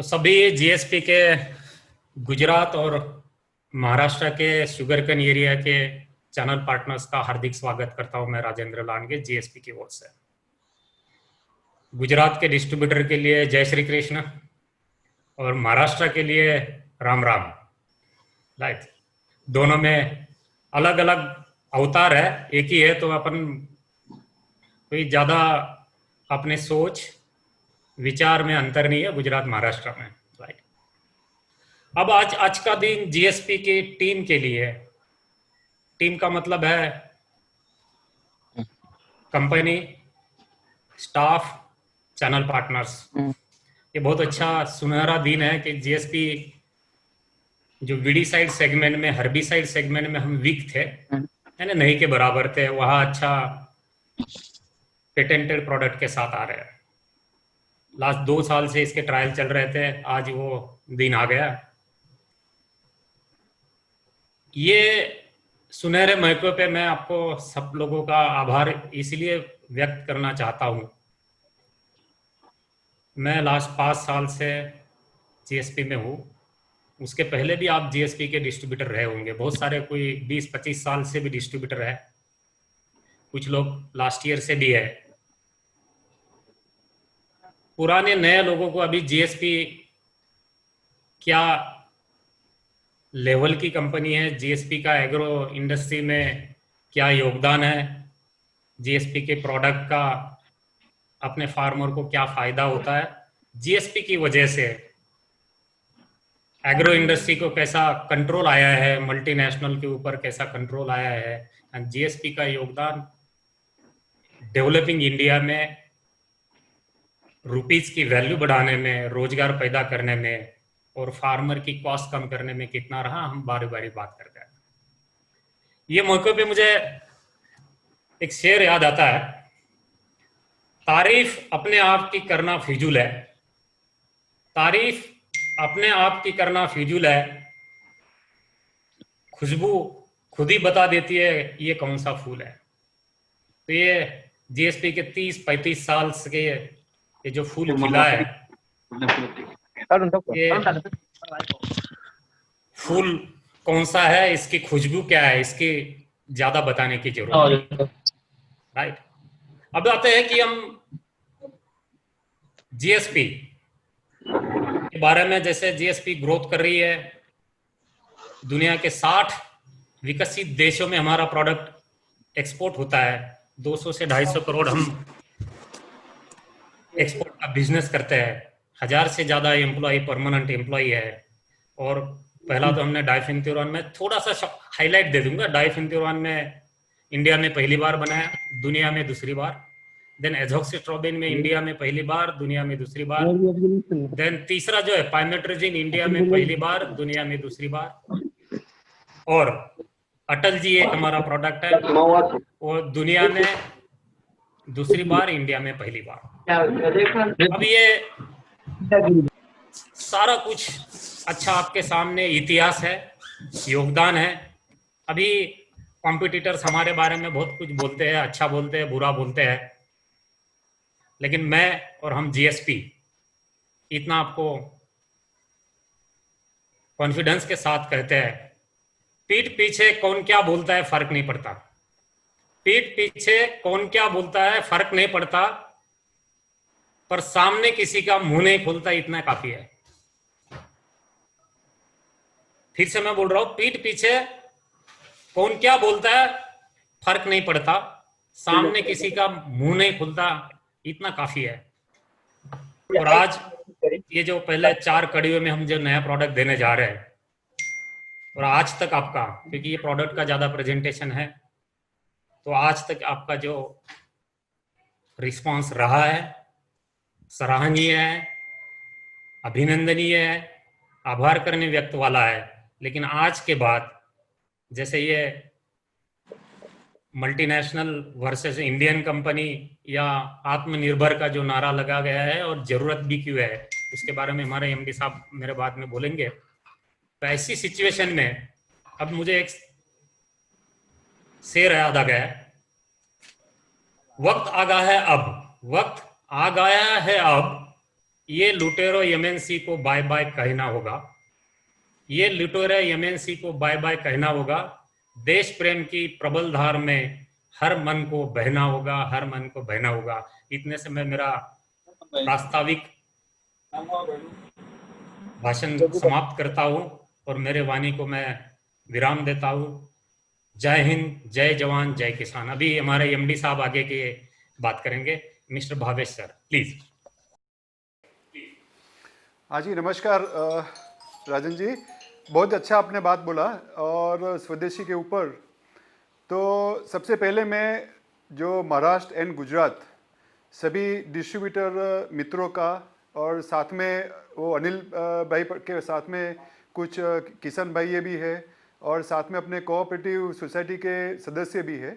तो सभी जीएसपी के गुजरात और महाराष्ट्र के शुगरकेन एरिया के चैनल पार्टनर्स का हार्दिक स्वागत करता हूं मैं राजेंद्र लांगे जीएसपी की ओर से। गुजरात के डिस्ट्रीब्यूटर के लिए जय श्री कृष्ण और महाराष्ट्र के लिए राम राम। राइट, दोनों में अलग अलग अवतार है, एक ही है, तो अपन कोई ज्यादा अपने सोच विचार में अंतर नहीं है गुजरात महाराष्ट्र में। राइट, अब आज का दिन जीएसपी की टीम के लिए, टीम का मतलब है कंपनी, स्टाफ, चैनल पार्टनर्स। ये बहुत अच्छा सुनहरा दिन है कि जीएसपी जो वीडीसाइड सेगमेंट में, हर्बिसाइड सेगमेंट में हम वीक थे, यानी नहीं के बराबर थे, वहां अच्छा पेटेंटेड प्रोडक्ट के साथ आ रहे हैं। लास्ट 2 साल से इसके ट्रायल चल रहे थे, आज वो दिन आ गया। ये सुनहरे मौके पे मैं आपको सब लोगों का आभार इसलिए व्यक्त करना चाहता हूं। मैं लास्ट 5 साल से जीएसपी में हूं, उसके पहले भी आप जीएसपी के डिस्ट्रीब्यूटर रहे होंगे, बहुत सारे, कोई 20-25 साल से भी डिस्ट्रीब्यूटर है, कुछ लोग लास्ट ईयर से भी है। पुराने नए लोगों को अभी जीएसपी क्या लेवल की कंपनी है, जीएसपी का एग्रो इंडस्ट्री में क्या योगदान है, जीएसपी के प्रोडक्ट का अपने फार्मर को क्या फायदा होता है, जीएसपी की वजह से एग्रो इंडस्ट्री को कैसा कंट्रोल आया है, मल्टीनेशनल के ऊपर कैसा कंट्रोल आया है, एंड जीएसपी का योगदान डेवलपिंग इंडिया में रुपीज की वैल्यू बढ़ाने में, रोजगार पैदा करने में और फार्मर की कॉस्ट कम करने में कितना रहा, हम बारी बारी बात करते हैं। ये मौके पे मुझे एक शेर याद आता है, तारीफ अपने आप की करना फिजूल है, तारीफ अपने आप की करना फिजूल है, खुशबू खुद ही बता देती है ये कौन सा फूल है। तो ये जीएसपी के 30-35 साल से ये जो फूल खिला है, ये फूल कौन सा है, इसकी खुशबू क्या है, इसकी ज्यादा बताने की जरूरत है। राइट, अब आते हैं कि हम जीएसपी के बारे में, जैसे जीएसपी ग्रोथ कर रही है, दुनिया के 60 विकसित देशों में हमारा प्रोडक्ट एक्सपोर्ट होता है, 200 से 250 करोड़ हम एक्सपोर्ट का बिजनेस करते हैं, 1000 से ज्यादा एम्प्लॉय, परमानेंट एम्प्लॉय है। और पहला तो हमने डाइफेंथ्यूरॉन में, थोड़ा सा हाईलाइट दे दूंगा, डाइफेंथ्यूरॉन में इंडिया में पहली बार बनाया, दुनिया में दूसरी बार। देन एजॉक्सिस्ट्रोबिन में इंडिया में पहली बार, दुनिया में दूसरी बार। देन तीसरा जो है पाइमेट्रोजिन, इंडिया में पहली बार, दुनिया में दूसरी बार। और अटल जी एक हमारा प्रोडक्ट है, वो दुनिया में दूसरी बार, इंडिया में पहली बार। अब ये सारा कुछ अच्छा आपके सामने इतिहास है, योगदान है। अभी कॉम्पिटिटर्स हमारे बारे में बहुत कुछ बोलते हैं, अच्छा बोलते हैं, बुरा बोलते हैं, लेकिन मैं और हम जीएसपी इतना आपको कॉन्फिडेंस के साथ कहते हैं, पीठ पीछे कौन क्या बोलता है फर्क नहीं पड़ता, पीठ पीछे कौन क्या बोलता है फर्क नहीं पड़ता, पर सामने किसी का मुंह नहीं खुलता, इतना काफी है। फिर से मैं बोल रहा हूं, पीठ पीछे कौन क्या बोलता है फर्क नहीं पड़ता, सामने किसी का मुंह नहीं खुलता, इतना काफी है। और आज ये जो पहले 4 कड़ियों में हम जो नया प्रोडक्ट देने जा रहे हैं, और आज तक आपका, क्योंकि ये प्रोडक्ट का ज्यादा प्रेजेंटेशन है, तो आज तक आपका जो रिस्पांस रहा है सराहनीय है, अभिनंदनीय है, आभार करने व्यक्त वाला है। लेकिन आज के बाद, जैसे ये मल्टीनेशनल वर्सेस इंडियन कंपनी या आत्मनिर्भर का जो नारा लगा गया है, और जरूरत भी क्यों है, उसके बारे में हमारे एमडी साहब मेरे बाद में बोलेंगे। तो ऐसी सिचुएशन में अब मुझे एक शेर याद आ गया, वक्त आ गया है अब, वक्त आ गया है अब, ये लुटेरो एमएनसी को बाय बाय कहना होगा। ये लुटेरो एमएनसी को बाय बाय कहना होगा। देश प्रेम की प्रबल धार में हर मन को बहना होगा, हर मन को बहना होगा। इतने से मैं मेरा प्रास्ताविक भाषण समाप्त करता हूं और मेरे वाणी को मैं विराम देता हूं। जय हिंद, जय जवान, जय किसान। अभी हमारे एमडी साहब आगे के बात करेंगे। Mister Bhavesh sir, please. हाँ जी, नमस्कार राजन जी, बहुत अच्छा आपने बात बोला। और स्वदेशी के ऊपर तो सबसे पहले मैं जो महाराष्ट्र एंड गुजरात सभी डिस्ट्रीब्यूटर मित्रों का, और साथ में वो अनिल भाई के साथ में कुछ किसान भाई ये भी है, और साथ में अपने कोऑपरेटिव सोसाइटी के सदस्य भी है,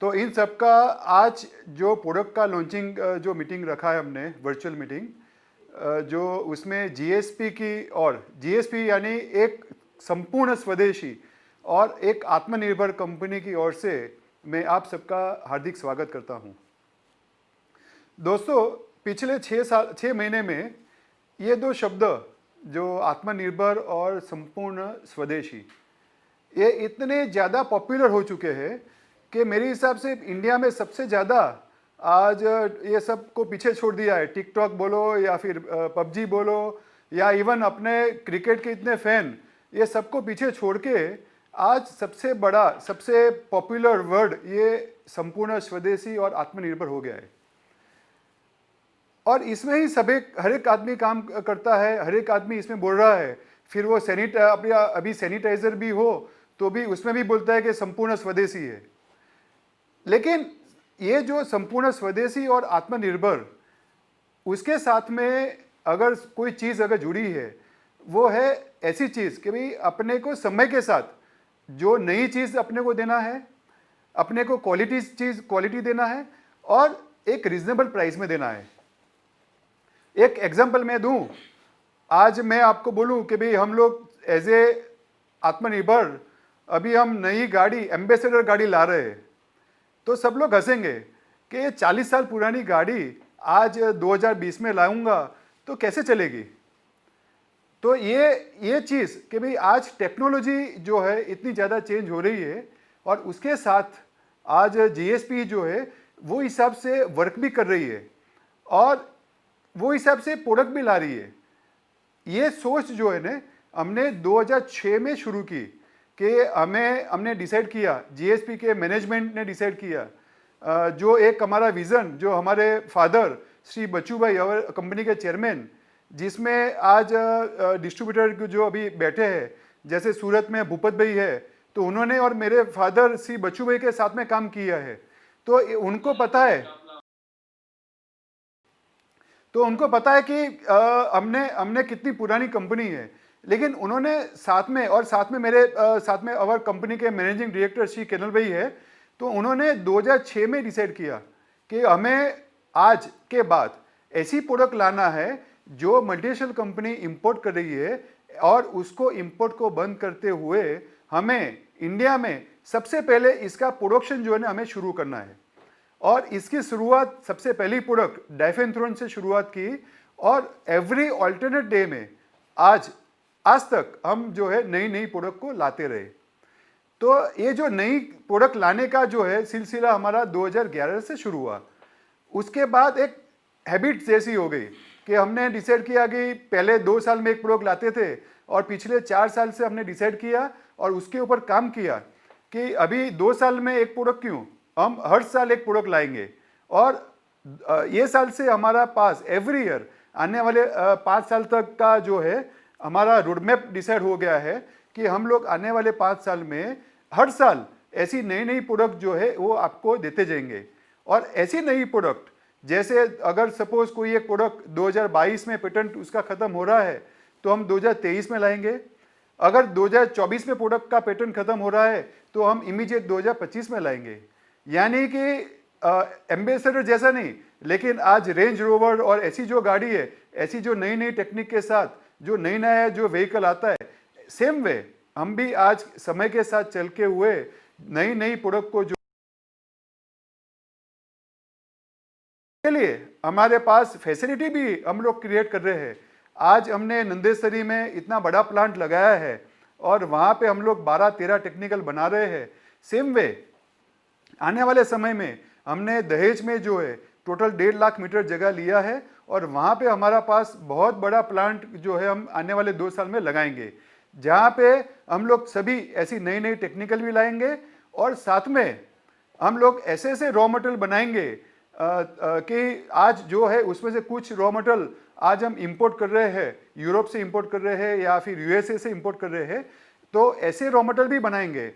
तो इन सब का आज जो प्रोडक्ट का लॉन्चिंग जो मीटिंग रखा है हमने, वर्चुअल मीटिंग, जो उसमें जीएसपी की, और जीएसपी यानी एक संपूर्ण स्वदेशी और एक आत्मनिर्भर कंपनी की ओर से मैं आप सबका हार्दिक स्वागत करता हूं। दोस्तों, पिछले 6 महीने में ये दो शब्द जो आत्मनिर्भर और संपूर्ण स्वदेशी, ये इतने ज़्यादा पॉपुलर हो चुके हैं कि मेरे हिसाब से इंडिया में सबसे ज़्यादा आज ये सब को पीछे छोड़ दिया है। टिकटॉक बोलो या फिर पबजी बोलो या इवन अपने क्रिकेट के इतने फैन, ये सबको पीछे छोड़ के आज सबसे बड़ा, सबसे पॉपुलर वर्ड ये संपूर्ण स्वदेशी और आत्मनिर्भर हो गया है। और इसमें ही हर एक आदमी काम करता है, हर एक आदमी इसमें बोल रहा है। फिर वो अभी सैनिटाइजर भी हो तो भी उसमें भी बोलता है कि संपूर्ण स्वदेशी है। लेकिन ये जो संपूर्ण स्वदेशी और आत्मनिर्भर, उसके साथ में अगर कोई चीज़ अगर जुड़ी है, वो है ऐसी चीज़ कि भाई अपने को समय के साथ जो नई चीज़ अपने को देना है, अपने को क्वालिटी देना है, और एक रीजनेबल प्राइस में देना है। एक एग्जांपल मैं दूं, आज मैं आपको बोलूं कि भाई हम लोग एज ए आत्मनिर्भर अभी हम नई गाड़ी, एम्बेसडर गाड़ी ला रहे हैं, तो सब लोग हंसेंगे कि ये 40 साल पुरानी गाड़ी आज 2020 में लाऊंगा तो कैसे चलेगी। तो ये चीज़ कि भाई आज टेक्नोलॉजी जो है इतनी ज़्यादा चेंज हो रही है, और उसके साथ आज जीएसपी जो है वो हिसाब से वर्क भी कर रही है, और वो हिसाब से प्रोडक्ट भी ला रही है। ये सोच जो है ना, हमने 2006 में शुरू की कि हमने डिसाइड किया, जीएसपी के मैनेजमेंट ने डिसाइड किया, जो एक हमारा विज़न, जो हमारे फादर श्री बच्चू भाई और कंपनी के चेयरमैन, जिसमें आज डिस्ट्रीब्यूटर जो अभी बैठे हैं, जैसे सूरत में भूपत भाई है, तो उन्होंने और मेरे फादर श्री बच्चू भाई के साथ में काम किया है। तो उनको पता है कि हमने कितनी पुरानी कंपनी है। लेकिन उन्होंने साथ में मेरे साथ में और कंपनी के मैनेजिंग डायरेक्टर श्री केनल भाई है, तो उन्होंने 2006 में डिसाइड किया कि हमें आज के बाद ऐसी प्रोडक्ट लाना है जो मल्टीनेशनल कंपनी इंपोर्ट कर रही है, और उसको इंपोर्ट को बंद करते हुए हमें इंडिया में सबसे पहले इसका प्रोडक्शन जो है ना हमें शुरू करना है। और इसकी शुरुआत सबसे पहली प्रोडक्ट डाइफेंथ्रोन से शुरुआत की, और एवरी ऑल्टरनेट डे में आज तक हम जो है नई प्रोडक्ट को लाते रहे। तो ये जो नई प्रोडक्ट लाने का जो है सिलसिला हमारा 2011 से शुरू हुआ। उसके बाद एक हैबिट जैसी हो गई कि हमने डिसाइड किया कि पहले 2 साल में एक प्रोडक्ट लाते थे, और पिछले 4 साल से हमने डिसाइड किया और उसके ऊपर काम किया कि अभी 2 साल में एक प्रोडक्ट क्यों, हम हर साल एक प्रोडक्ट लाएंगे। और ये साल से हमारा पास एवरी ईयर आने वाले 5 साल तक का जो है हमारा रोडमैप डिसाइड हो गया है कि हम लोग आने वाले 5 साल में हर साल ऐसी नई प्रोडक्ट जो है वो आपको देते जाएंगे। और ऐसी नई प्रोडक्ट, जैसे अगर सपोज कोई एक प्रोडक्ट 2022 में पेटेंट उसका ख़त्म हो रहा है, तो हम 2023 में लाएंगे। अगर 2024 में प्रोडक्ट का पेटेंट ख़त्म हो रहा है तो हम इमीडिएट 2025 में लाएंगे। यानी कि एम्बेसडर जैसा नहीं, लेकिन आज रेंज रोवर और ऐसी जो गाड़ी है, ऐसी जो नई टेक्निक के साथ जो नया जो व्हीकल आता है, सेम वे हम भी आज समय के साथ चल के हुए नई प्रोडक्ट को जो के लिए हमारे पास फैसिलिटी भी हम लोग क्रिएट कर रहे हैं। आज हमने नंदेसरी में इतना बड़ा प्लांट लगाया है और वहाँ पे हम लोग 12-13 टेक्निकल बना रहे हैं। सेम वे आने वाले समय में हमने दहेज में जो है टोटल 1.5 लाख मीटर जगह लिया है और वहाँ पे हमारा पास बहुत बड़ा प्लांट जो है हम आने वाले 2 साल में लगाएंगे, जहाँ पे हम लोग सभी ऐसी नई नई टेक्निकल भी लाएंगे और साथ में हम लोग ऐसे ऐसे रॉ मटेरियल बनाएंगे कि आज जो है उसमें से कुछ रॉ मटेरियल आज हम इंपोर्ट कर रहे हैं, यूरोप से इंपोर्ट कर रहे हैं या फिर यूएसए से इंपोर्ट कर रहे हैं, तो ऐसे रॉ मटेरियल भी बनाएंगे।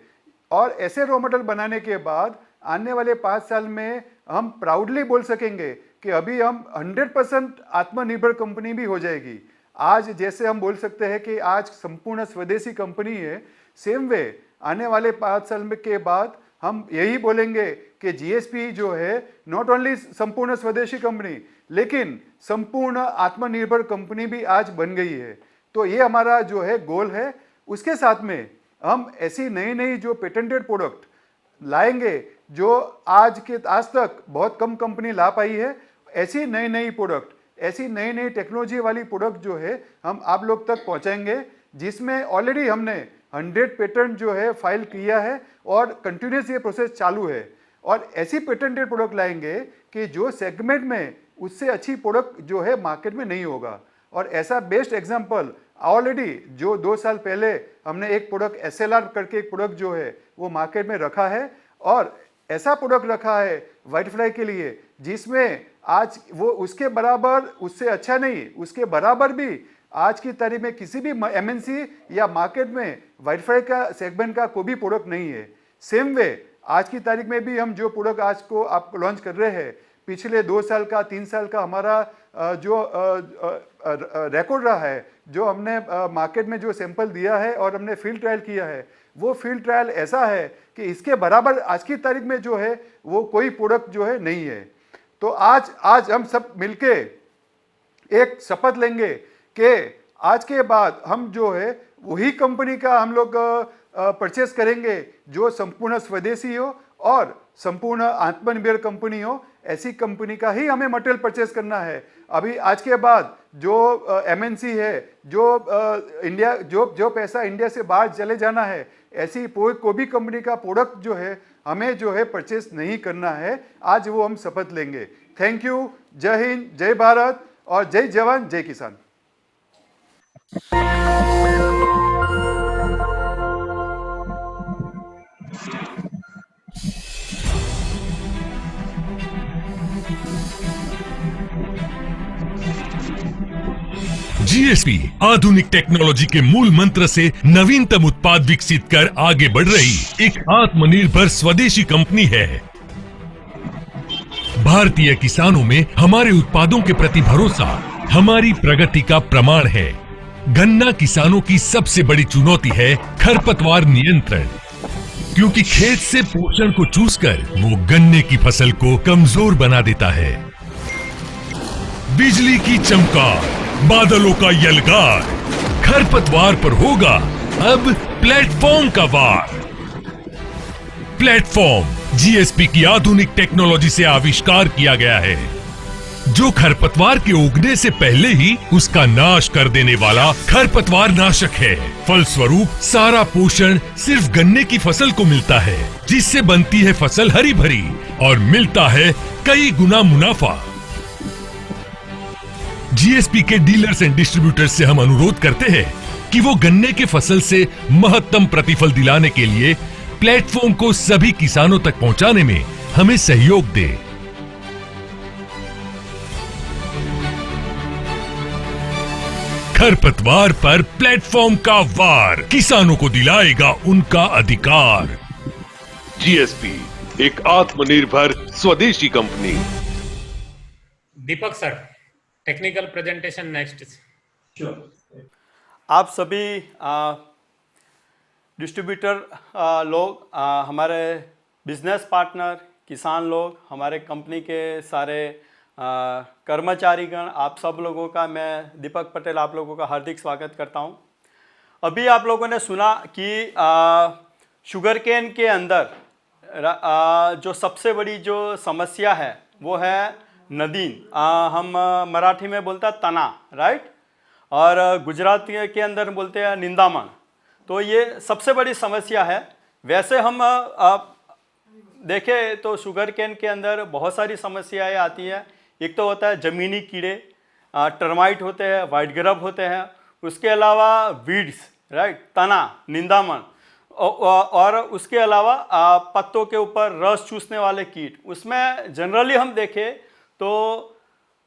और ऐसे रॉ मटेरियल बनाने के बाद आने वाले 5 साल में हम प्राउडली बोल सकेंगे कि अभी हम 100% आत्मनिर्भर कंपनी भी हो जाएगी। आज जैसे हम बोल सकते हैं कि आज संपूर्ण स्वदेशी कंपनी है, सेम वे आने वाले 5 साल के बाद हम यही बोलेंगे कि जीएसपी जो है नॉट ओनली संपूर्ण स्वदेशी कंपनी लेकिन संपूर्ण आत्मनिर्भर कंपनी भी आज बन गई है। तो ये हमारा जो है गोल है। उसके साथ में हम ऐसी नई नई जो पेटेंटेड प्रोडक्ट लाएंगे जो आज तक बहुत कम कंपनी ला पाई है। ऐसी नई नई प्रोडक्ट, ऐसी नई नई टेक्नोलॉजी वाली प्रोडक्ट जो है हम आप लोग तक पहुंचाएंगे, जिसमें ऑलरेडी हमने 100 पेटेंट जो है फाइल किया है और कंटिन्यूस ये प्रोसेस चालू है। और ऐसी पेटेंटेड प्रोडक्ट लाएंगे कि जो सेगमेंट में उससे अच्छी प्रोडक्ट जो है मार्केट में नहीं होगा। और ऐसा बेस्ट एग्जांपल ऑलरेडी जो 2 साल पहले हमने एक प्रोडक्ट एसएलआर करके एक प्रोडक्ट जो है वो मार्केट में रखा है और ऐसा प्रोडक्ट रखा है व्हाइट फ्लाई के लिए जिसमें आज वो उसके बराबर, उससे अच्छा नहीं, उसके बराबर भी आज की तारीख में किसी भी एमएनसी या मार्केट में व्हाइट फ्लाई का सेगमेंट का कोई भी प्रोडक्ट नहीं है। सेम वे आज की तारीख में भी हम जो प्रोडक्ट आज को आप लॉन्च कर रहे हैं, पिछले 2 साल का 3 साल का हमारा जो रिकॉर्ड रहा है, जो हमने मार्केट में जो सैंपल दिया है और हमने फील्ड ट्रायल किया है, वो फील्ड ट्रायल ऐसा है कि इसके बराबर आज की तारीख में जो है वो कोई प्रोडक्ट जो है नहीं है। तो आज हम सब मिलके एक शपथ लेंगे कि आज के बाद हम जो है वही कंपनी का हम लोग परचेस करेंगे जो संपूर्ण स्वदेशी हो और संपूर्ण आत्मनिर्भर कंपनी हो। ऐसी कंपनी का ही हमें मटेरियल परचेस करना है। अभी आज के बाद जो एमएनसी है, जो इंडिया जो पैसा इंडिया से बाहर चले जाना है, ऐसी कोई भी कंपनी का प्रोडक्ट जो है हमें जो है परचेस नहीं करना है। आज वो हम शपथ लेंगे। Thank you. जय हिंद, जय भारत और जय जवान जय किसान। जीएसपी आधुनिक टेक्नोलॉजी के मूल मंत्र से नवीनतम उत्पाद विकसित कर आगे बढ़ रही एक आत्मनिर्भर स्वदेशी कंपनी है। भारतीय किसानों में हमारे उत्पादों के प्रति भरोसा हमारी प्रगति का प्रमाण है। गन्ना किसानों की सबसे बड़ी चुनौती है खरपतवार नियंत्रण, क्योंकि खेत से पोषण को चूसकर वो गन्ने की फसल को कमजोर बना देता है। बिजली की चमकार, बादलों का यलगार, खरपतवार पर होगा अब प्लेटफॉर्म का वार। प्लेटफॉर्म जीएसपी की आधुनिक टेक्नोलॉजी से आविष्कार किया गया है, जो खरपतवार के उगने से पहले ही उसका नाश कर देने वाला खरपतवार नाशक है। फलस्वरूप सारा पोषण सिर्फ गन्ने की फसल को मिलता है, जिससे बनती है फसल हरी भरी और मिलता है कई गुना मुनाफा। जीएसपी के डीलर्स एंड डिस्ट्रीब्यूटर्स से हम अनुरोध करते हैं कि वो गन्ने के फसल से महत्तम प्रतिफल दिलाने के लिए प्लेटफॉर्म को सभी किसानों तक पहुंचाने में हमें सहयोग दे। खरपतवार पर प्लेटफॉर्म का वार किसानों को दिलाएगा उनका अधिकार। जीएसपी एक आत्मनिर्भर स्वदेशी कंपनी। दीपक सर, टेक्निकल प्रेजेंटेशन नेक्स्ट। आप सभी डिस्ट्रीब्यूटर लोग, हमारे बिजनेस पार्टनर, किसान लोग, हमारे कंपनी के सारे कर्मचारीगण, आप सब लोगों का मैं दीपक पटेल आप लोगों का हार्दिक स्वागत करता हूं। अभी आप लोगों ने सुना कि शुगर केन के अंदर जो सबसे बड़ी जो समस्या है वो है नदीन, हम मराठी में बोलते हैं तना, राइट, और गुजराती के अंदर बोलते हैं निंदामण। तो ये सबसे बड़ी समस्या है। वैसे हम देखें तो शुगर केन के अंदर बहुत सारी समस्याएं आती हैं। एक तो होता है ज़मीनी कीड़े, टर्माइट होते हैं, वाइट ग्रब होते हैं, उसके अलावा वीड्स, राइट, तना, निंदामण, और उसके अलावा पत्तों के ऊपर रस चूसने वाले कीट। उसमें जनरली हम देखें तो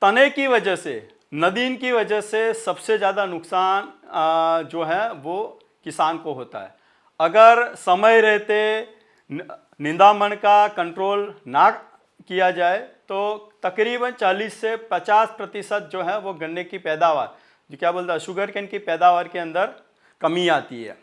तने की वजह से, नदीन की वजह से सबसे ज़्यादा नुकसान जो है वो किसान को होता है। अगर समय रहते निंदामण का कंट्रोल ना किया जाए तो तकरीबन 40 से 50% जो है वो गन्ने की पैदावार, जो क्या बोलता है, शुगर केन की पैदावार के अंदर कमी आती है।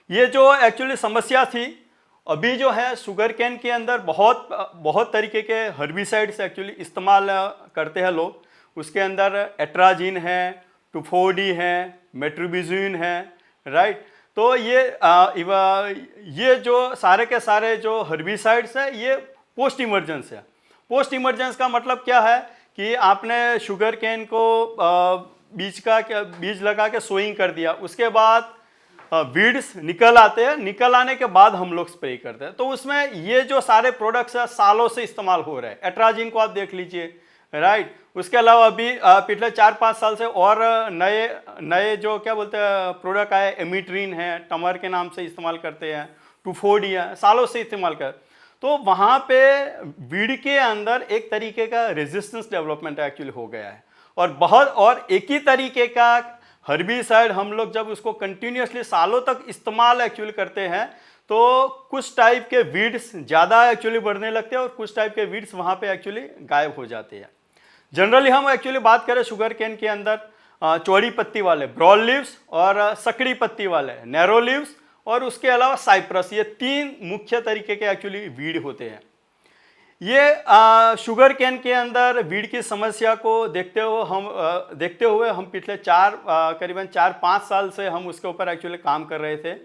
ये जो एक्चुअली समस्या थी, अभी जो है शुगर केन के अंदर बहुत तरीके के हर्बिसाइड्स एक्चुअली इस्तेमाल करते हैं लोग। उसके अंदर एट्राजीन है, टुफोडी है, मेट्रोबिजून है, राइट। तो ये जो सारे के सारे जो हर्बिसाइड्स है ये पोस्ट इमर्जेंस है। पोस्ट इमर्जेंस का मतलब क्या है कि आपने शुगर केन को बीज लगा के सोइंग कर दिया, उसके बाद वीड्स निकल आते हैं, निकल आने के बाद हम लोग स्प्रे करते हैं। तो उसमें ये जो सारे प्रोडक्ट्स है सालों से इस्तेमाल हो रहे हैं। एट्राजीन को आप देख लीजिए, राइट। उसके अलावा अभी पिछले 4-5 साल से और नए जो क्या बोलते हैं प्रोडक्ट आए, एमिट्रीन है, टमर के नाम से इस्तेमाल करते हैं, टुफोडी है, सालों से इस्तेमाल कर। तो वहाँ पे वीड के अंदर एक तरीके का रेजिस्टेंस डेवलपमेंट एक्चुअली हो गया है। और एक ही तरीके का हर्बिसाइड हम लोग जब उसको कंटिन्यूसली सालों तक इस्तेमाल एक्चुअली करते हैं तो कुछ टाइप के वीड्स ज़्यादा एक्चुअली बढ़ने लगते हैं और कुछ टाइप के वीड्स वहाँ पे एक्चुअली गायब हो जाते हैं। जनरली हम एक्चुअली बात करें शुगर केन के अंदर चौड़ी पत्ती वाले ब्रॉड लीव्स और सकड़ी पत्ती वाले नैरो लीव्स और उसके अलावा साइप्रस, ये 3 मुख्य तरीके के एक्चुअली वीड होते हैं। ये शुगर केन के अंदर वीड की समस्या को देखते हुए हम पिछले करीबन 4-5 साल से हम उसके ऊपर एक्चुअली काम कर रहे थे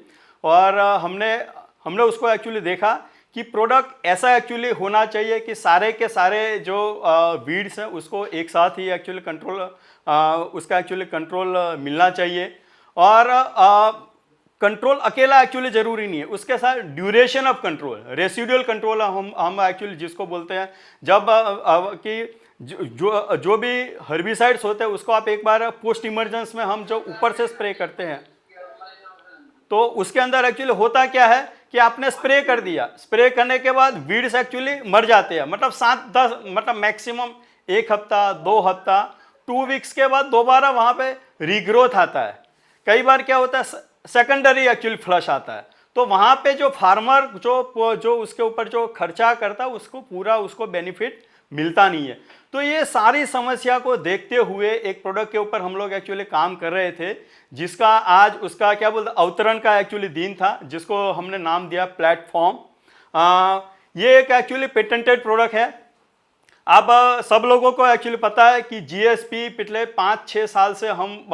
और हमने उसको एक्चुअली देखा कि प्रोडक्ट ऐसा एक्चुअली होना चाहिए कि सारे के सारे जो वीड्स हैं उसको एक साथ ही एक्चुअली उसका एक्चुअली कंट्रोल मिलना चाहिए। और कंट्रोल अकेला एक्चुअली जरूरी नहीं है, उसके साथ duration of control, residual control हम एक्चुअली जिसको बोलते हैं। जब कि जो भी हर्बिसाइड्स होते हैं उसको आप एक बार पोस्ट इमरजेंस में हम जो ऊपर से स्प्रे करते हैं तो उसके अंदर एक्चुअली होता क्या है कि आपने स्प्रे कर दिया, स्प्रे करने के बाद वीड्स एक्चुअली मर जाते हैं, मतलब 7-10 मतलब मैक्सिमम 1 हफ्ता 2 हफ्ता 2 वीक्स के बाद दोबारा वहाँ पे रीग्रोथ आता है। कई बार क्या होता है सेकेंडरी एक्चुअली फ्लश आता है। तो वहाँ पे जो फार्मर जो उसके ऊपर जो खर्चा करता है उसको बेनिफिट मिलता नहीं है। तो ये सारी समस्या को देखते हुए एक प्रोडक्ट के ऊपर हम लोग एक्चुअली काम कर रहे थे जिसका आज उसका क्या बोलते अवतरण का एक्चुअली दिन था, जिसको हमने नाम दिया प्लेटफॉर्म। ये एक एक्चुअली पेटेंटेड प्रोडक्ट है। अब सब लोगों को एक्चुअली पता है कि जीएसपी पिछले 5-6 साल से हम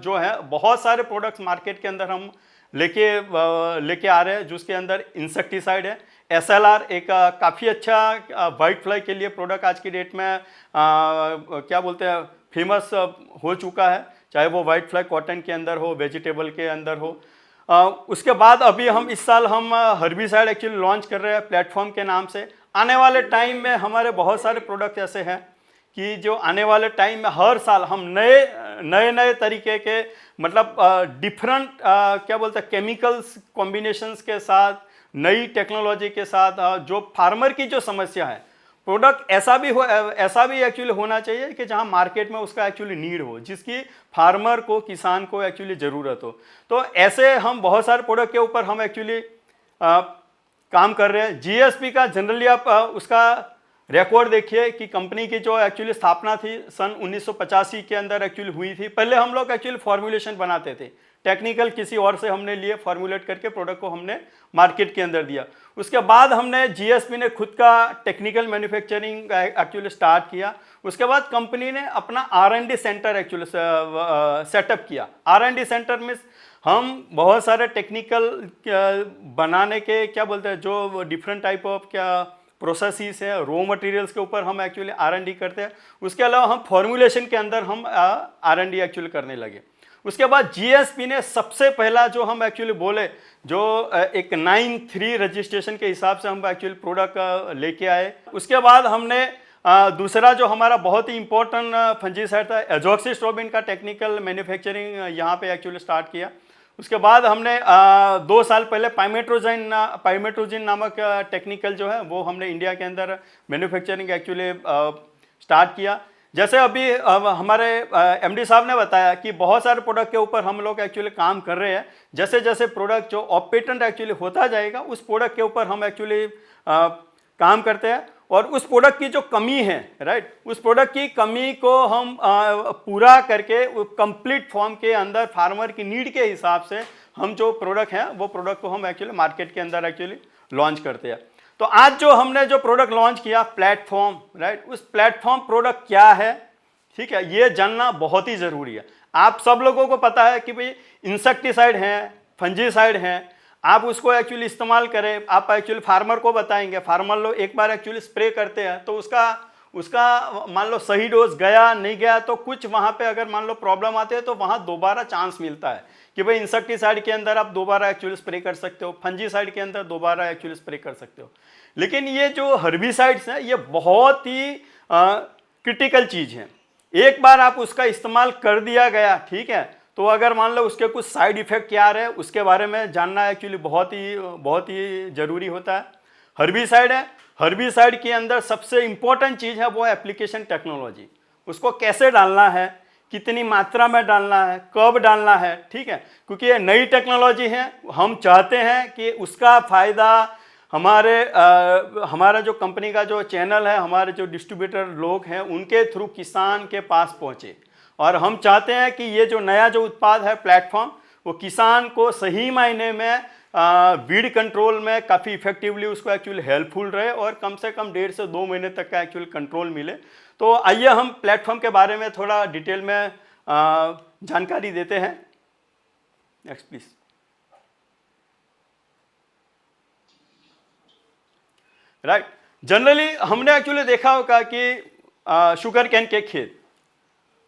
जो है बहुत सारे प्रोडक्ट्स मार्केट के अंदर हम लेके आ रहे हैं, जिसके अंदर इंसेक्टिसाइड है। एसएलआर एक काफ़ी अच्छा वाइट फ्लाई के लिए प्रोडक्ट आज की डेट में क्या बोलते हैं फेमस हो चुका है, चाहे वो वाइट फ्लाई कॉटन के अंदर हो, वेजिटेबल के अंदर हो। उसके बाद अभी हम इस साल हम हर्बिसाइड एक्चुअली लॉन्च कर रहे हैं प्लेटफॉर्म के नाम से। आने वाले टाइम में हमारे बहुत सारे प्रोडक्ट ऐसे हैं कि जो आने वाले टाइम में हर साल हम नए तरीके के मतलब डिफरेंट क्या बोलते हैं केमिकल्स कॉम्बिनेशंस के साथ, नई टेक्नोलॉजी के साथ जो फार्मर की जो समस्या है, प्रोडक्ट ऐसा भी एक्चुअली होना चाहिए कि जहां मार्केट में उसका एक्चुअली नीड हो, जिसकी फार्मर को, किसान को एक्चुअली ज़रूरत हो। तो ऐसे हम बहुत सारे प्रोडक्ट के ऊपर हम एक्चुअली काम कर रहे हैं। जीएसपी का जनरली आप उसका रिकॉर्ड देखिए कि कंपनी की जो एक्चुअली स्थापना थी सन 1985 के अंदर एक्चुअली हुई थी। पहले हम लोग एक्चुअली फॉर्मुलेशन बनाते थे, टेक्निकल किसी और से हमने लिए, फॉर्मुलेट करके प्रोडक्ट को हमने मार्केट के अंदर दिया। उसके बाद हमने जीएसपी ने खुद का टेक्निकल मैन्युफैक्चरिंग एक्चुअली स्टार्ट किया। उसके बाद कंपनी ने अपना R&D सेंटर एक्चुअली सेटअप किया। R&D सेंटर में हम बहुत सारे टेक्निकल बनाने के क्या बोलते हैं जो डिफरेंट टाइप ऑफ क्या प्रोसेसेस हैं, रॉ मटेरियल्स के ऊपर हम एक्चुअली R&D करते हैं। उसके अलावा हम फॉर्मुलेशन के अंदर हम R&D एक्चुअली करने लगे। उसके बाद GSP ने सबसे पहला जो हम एक्चुअली बोले, जो एक 9(3) रजिस्ट्रेशन के हिसाब से हम एक्चुअली प्रोडक्ट लेके आए। उसके बाद हमने दूसरा जो हमारा बहुत ही इंपॉर्टेंट फंजीसाइड था, एजॉक्सिस्ट्रोबिन का टेक्निकल मैन्युफैक्चरिंग यहाँ पे एक्चुअली स्टार्ट किया। उसके बाद हमने 2 साल पहले पाइमेट्रोजिन नामक टेक्निकल जो है वो हमने इंडिया के अंदर मैन्युफैक्चरिंग एक्चुअली स्टार्ट किया। जैसे अभी हमारे MD साहब ने बताया कि बहुत सारे प्रोडक्ट के ऊपर हम लोग एक्चुअली काम कर रहे हैं। जैसे जैसे प्रोडक्ट जो ऑफ पेटेंट एक्चुअली होता जाएगा, उस प्रोडक्ट के ऊपर हम एक्चुअली काम करते हैं। और उस प्रोडक्ट की जो कमी है, राइट, उस प्रोडक्ट की कमी को हम पूरा करके कंप्लीट फॉर्म के अंदर फार्मर की नीड के हिसाब से हम जो प्रोडक्ट हैं वो प्रोडक्ट को हम एक्चुअली मार्केट के अंदर एक्चुअली लॉन्च करते हैं। तो आज जो हमने जो प्रोडक्ट लॉन्च किया प्लेटफॉर्म, राइट, उस प्लेटफॉर्म प्रोडक्ट क्या है, ठीक है, ये जानना बहुत ही ज़रूरी है। आप सब लोगों को पता है कि भाई इंसेक्टिसाइड हैं, फंजीसाइड हैं, आप उसको एक्चुअली इस्तेमाल करें, आप एक्चुअली फार्मर को बताएंगे, फार्मर लोग एक बार एक्चुअली स्प्रे करते हैं तो उसका मान लो सही डोज गया नहीं गया तो कुछ वहाँ पे अगर मान लो प्रॉब्लम आते हैं तो वहाँ दोबारा चांस मिलता है कि भाई इंसेक्टिसाइड के अंदर आप दोबारा एक्चुअली स्प्रे कर सकते हो, फंजीसाइड के अंदर दोबारा एक्चुअली स्प्रे कर सकते हो। लेकिन ये जो हर्बिसाइड्स हैं ये बहुत ही क्रिटिकल चीज़ है। एक बार आप उसका इस्तेमाल कर दिया गया, ठीक है, तो अगर मान लो उसके कुछ साइड इफेक्ट क्या आ रहे हैं उसके बारे में जानना एक्चुअली बहुत ही ज़रूरी होता है। हर्बिसाइड है, हर्बिसाइड के अंदर सबसे इंपॉर्टेंट चीज़ है वो है एप्लीकेशन टेक्नोलॉजी। उसको कैसे डालना है, कितनी मात्रा में डालना है, कब डालना है, ठीक है, क्योंकि ये नई टेक्नोलॉजी है। हम चाहते हैं कि उसका फ़ायदा हमारा जो कंपनी का जो चैनल है, हमारे जो डिस्ट्रीब्यूटर लोग हैं उनके थ्रू किसान के पास पहुँचे। और हम चाहते हैं कि ये जो नया जो उत्पाद है प्लेटफॉर्म, वो किसान को सही मायने में वीड कंट्रोल में काफ़ी इफेक्टिवली उसको एक्चुअली हेल्पफुल रहे और कम से कम 1.5 से 2 महीने तक का एक्चुअली कंट्रोल मिले। तो आइए हम प्लेटफॉर्म के बारे में थोड़ा डिटेल में जानकारी देते हैं। Next please. राइट, जनरली हमने एक्चुअली देखा होगा कि शुगर कैन के खेत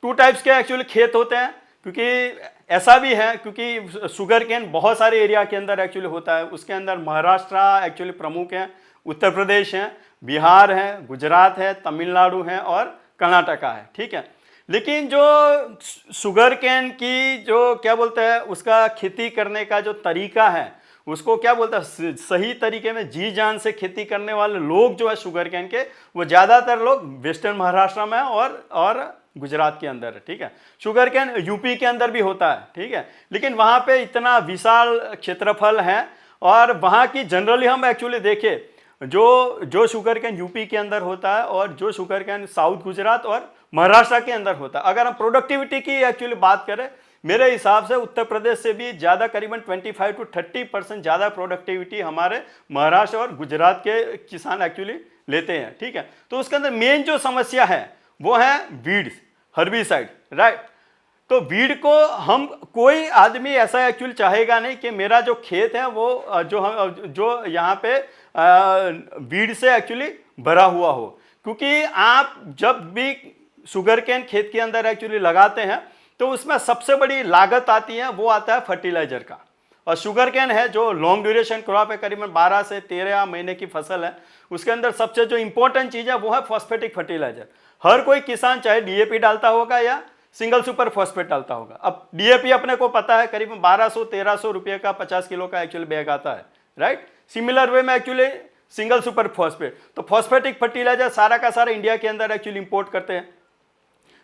2 टाइप्स के एक्चुअली खेत होते हैं, क्योंकि ऐसा भी है क्योंकि शुगर कैन बहुत सारे एरिया के अंदर एक्चुअली होता है। उसके अंदर महाराष्ट्र एक्चुअली प्रमुख हैं, उत्तर प्रदेश हैं, बिहार है, गुजरात है, तमिलनाडु है और कर्नाटका है, ठीक है। लेकिन जो शुगर कैन की जो क्या बोलते हैं उसका खेती करने का जो तरीका है उसको क्या बोलते हैं, सही तरीके में जी जान से खेती करने वाले लोग जो है शुगर कैन के, वो ज़्यादातर लोग वेस्टर्न महाराष्ट्र में और गुजरात के अंदर है, ठीक है। शुगर कैन यूपी के अंदर भी होता है, ठीक है, लेकिन वहाँ पे इतना विशाल क्षेत्रफल है और वहाँ की जनरली हम एक्चुअली देखें जो शुगर कैन यूपी के अंदर होता है और जो शुगर कैन साउथ गुजरात और महाराष्ट्र के अंदर होता है। अगर हम प्रोडक्टिविटी की एक्चुअली बात करें, मेरे हिसाब से उत्तर प्रदेश से भी ज़्यादा करीबन 25 to 30% ज़्यादा प्रोडक्टिविटी हमारे महाराष्ट्र और गुजरात के किसान एक्चुअली लेते हैं, ठीक है। तो उसके अंदर मेन जो समस्या है वो है वीड्स, हर्बिसाइड, राइट। तो वीड को हम कोई आदमी ऐसा एक्चुअली चाहेगा नहीं कि मेरा जो खेत है वो जो यहाँ पे वीड से एक्चुअली भरा हुआ हो, क्योंकि आप जब भी शुगर कैन खेत के अंदर एक्चुअली लगाते हैं तो उसमें सबसे बड़ी लागत आती है, वो आता है फर्टिलाइजर का। और शुगर कैन है जो लॉन्ग ड्यूरेशन क्रॉप है, करीबन 12 से 13 महीने की फसल है, उसके अंदर सबसे जो इंपॉर्टेंट चीज़ है वो है फॉस्फेटिक फर्टिलाइजर। हर कोई किसान चाहे DAP डालता होगा या सिंगल सुपर फॉस्फेट डालता होगा। अब DAP अपने को पता है करीबन 1200-1300 रुपये का 50 किलो का एक्चुअली बैग आता है, राइट। सिमिलर वे में एक्चुअली सिंगल सुपर फॉस्फेट, तो फॉस्फेटिक फर्टिलाइजर सारा का सारा इंडिया के अंदर एक्चुअली इंपोर्ट करते हैं।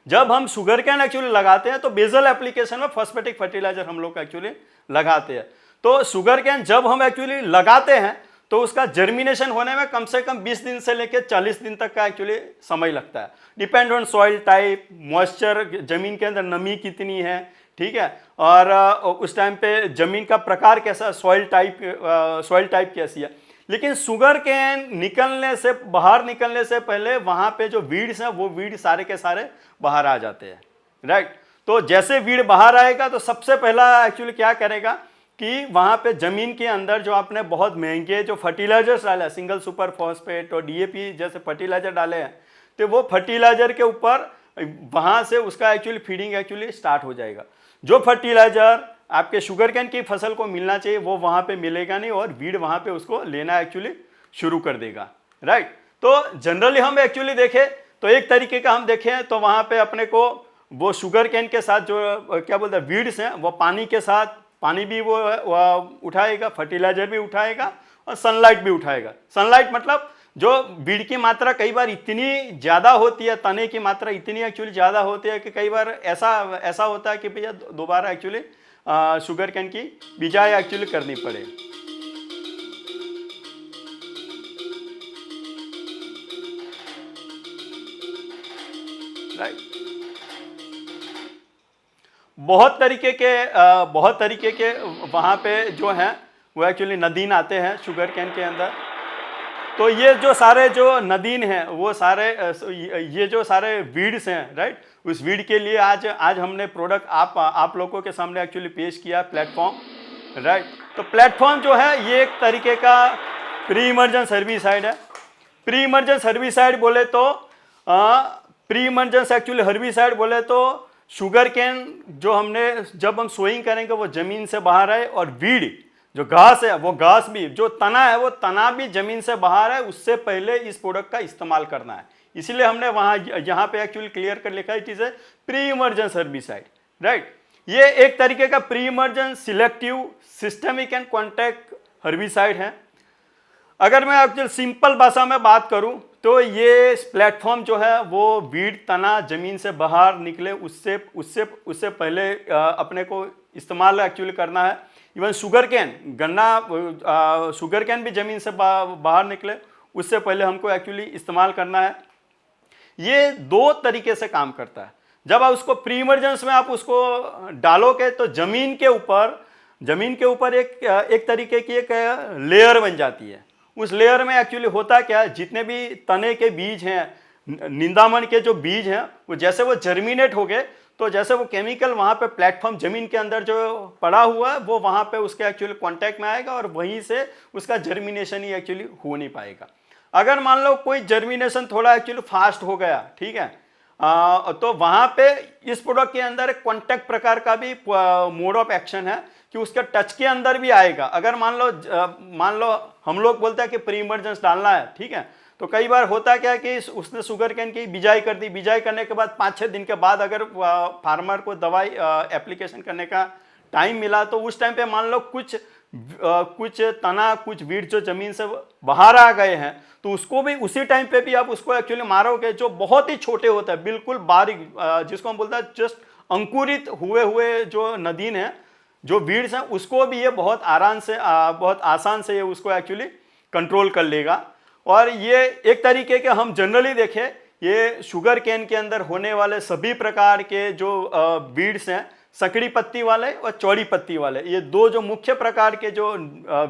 जब हम शुगर कैन एक्चुअली लगाते हैं तो बेसल एप्लीकेशन में फॉस्फेटिक फर्टिलाइजर हम लोग एक्चुअली लगाते हैं। तो शुगर कैन जब हम एक्चुअली लगाते हैं तो उसका जर्मिनेशन होने में कम से कम 20 दिन से लेकर 40 दिन तक का एक्चुअली समय लगता है। Depend on soil type, moisture, जमीन के अंदर नमी कितनी है, ठीक है, और उस टाइम पे जमीन का प्रकार कैसा, सॉइल टाइप कैसी है। लेकिन शुगर कैन बाहर निकलने से पहले वहाँ पे जो वीड्स हैं वो वीड सारे के सारे बाहर आ जाते हैं, राइट। तो जैसे वीड बाहर आएगा तो सबसे पहला एक्चुअली क्या करेगा कि वहाँ पे ज़मीन के अंदर जो आपने बहुत महंगे जो फर्टिलाइजर्स डाले हैं, सिंगल सुपर फॉस्फेट और डीएपी जैसे फर्टिलाइजर डाले हैं, तो वो फर्टिलाइजर के ऊपर वहाँ से उसका एक्चुअली फीडिंग एक्चुअली स्टार्ट हो जाएगा। जो फर्टिलाइजर आपके शुगर कैन की फसल को मिलना चाहिए वो वहाँ पे मिलेगा नहीं, और वीड वहाँ पे उसको लेना एक्चुअली शुरू कर देगा, राइट। तो जनरली हम एक्चुअली देखें तो एक तरीके का हम देखें तो वहाँ पे अपने को वो शुगर कैन के साथ जो क्या बोलते हैं वीड्स हैं, वो पानी के साथ, पानी भी वो उठाएगा, फर्टिलाइजर भी उठाएगा और सनलाइट भी उठाएगा। सनलाइट मतलब जो वीड की मात्रा कई बार इतनी ज़्यादा होती है, तने की मात्रा इतनी एक्चुअली ज़्यादा होती है कि कई बार ऐसा होता है कि भैया दोबारा एक्चुअली शुगर कैन की बिजाई एक्चुअली करनी पड़े। राइट, बहुत तरीके के वहाँ पे जो हैं वो एक्चुअली नदीन आते हैं शुगर कैन के अंदर। तो ये जो सारे जो नदीन हैं वो सारे ये जो सारे वीड्स हैं, राइट, उस वीड के लिए आज हमने प्रोडक्ट आप लोगों के सामने एक्चुअली पेश किया प्लेटफॉर्म, राइट। तो प्लेटफॉर्म जो है ये एक तरीके का प्री इमर्जेंस हर्बिसाइड है। प्री इमर्जेंस हर्बिसाइड बोले तो प्री इमर्जेंस एक्चुअली हर्बिसाइड बोले तो शुगर कैन जब हम सोइंग करेंगे वो जमीन से बाहर आए, और वीड जो घास है वो घास भी, जो तना है वो तना भी जमीन से बाहर है, उससे पहले इस प्रोडक्ट का इस्तेमाल करना है। इसलिए हमने यहाँ पे एक्चुअली क्लियर कर लिखा है it is a pre emergence herbicide, right. ये एक तरीके का pre emergence selective systemic and contact herbicide है। अगर मैं एक्चुअली सिंपल भाषा में बात करूं तो ये प्लेटफॉर्म जो है वो वीड तना जमीन से बाहर निकले उससे पहले अपने को इस्तेमाल एक्चुअली करना है। इवन शुगर कैन, गन्ना शुगर कैन भी जमीन से बाहर निकले उससे पहले हमको एक्चुअली इस्तेमाल करना है। ये दो तरीके से काम करता है। जब आप उसको प्री इमरजेंस में आप उसको डालोगे तो जमीन के ऊपर एक तरीके की एक लेयर बन जाती है। उस लेयर में एक्चुअली होता क्या है, जितने भी तने के बीज हैं, निंदामण के जो बीज हैं, वो जैसे वो जर्मिनेट हो गए तो जैसे वो केमिकल वहाँ पे प्लेटफॉर्म जमीन के अंदर जो पड़ा हुआ है वो वहाँ पे उसके एक्चुअली कांटेक्ट में आएगा और वहीं से उसका जर्मिनेशन ही एक्चुअली हो नहीं पाएगा। अगर मान लो कोई जर्मिनेशन थोड़ा एक्चुअली फास्ट हो गया, ठीक है, तो वहाँ पे इस प्रोडक्ट के अंदर एक कॉन्टैक्ट प्रकार का भी मोड ऑफ एक्शन है कि उसके टच के अंदर भी आएगा। अगर मान लो हम लोग बोलते हैं कि प्री इमर्जेंस डालना है, ठीक है, तो कई बार होता क्या है कि उसने शुगर कैन की बिजाई कर दी, बिजाई करने के बाद 5-6 दिन के बाद अगर फार्मर को दवाई एप्लीकेशन करने का टाइम मिला तो उस टाइम पे मान लो कुछ तना, कुछ वीड जो जमीन से बाहर आ गए हैं, तो उसको भी उसी टाइम पे भी आप उसको एक्चुअली मारोगे, जो बहुत ही छोटे होते हैं, बिल्कुल बारीक, जिसको हम बोलते हैं जस्ट अंकुरित हुए जो नदीन है, जो वीड्स हैं, उसको भी ये बहुत आसान से ये उसको एक्चुअली कंट्रोल कर लेगा। और ये एक तरीके के हम जनरली देखें, ये शुगर कैन के अंदर होने वाले सभी प्रकार के जो वीड्स हैं, सकड़ी पत्ती वाले और चौड़ी पत्ती वाले, ये दो जो मुख्य प्रकार के जो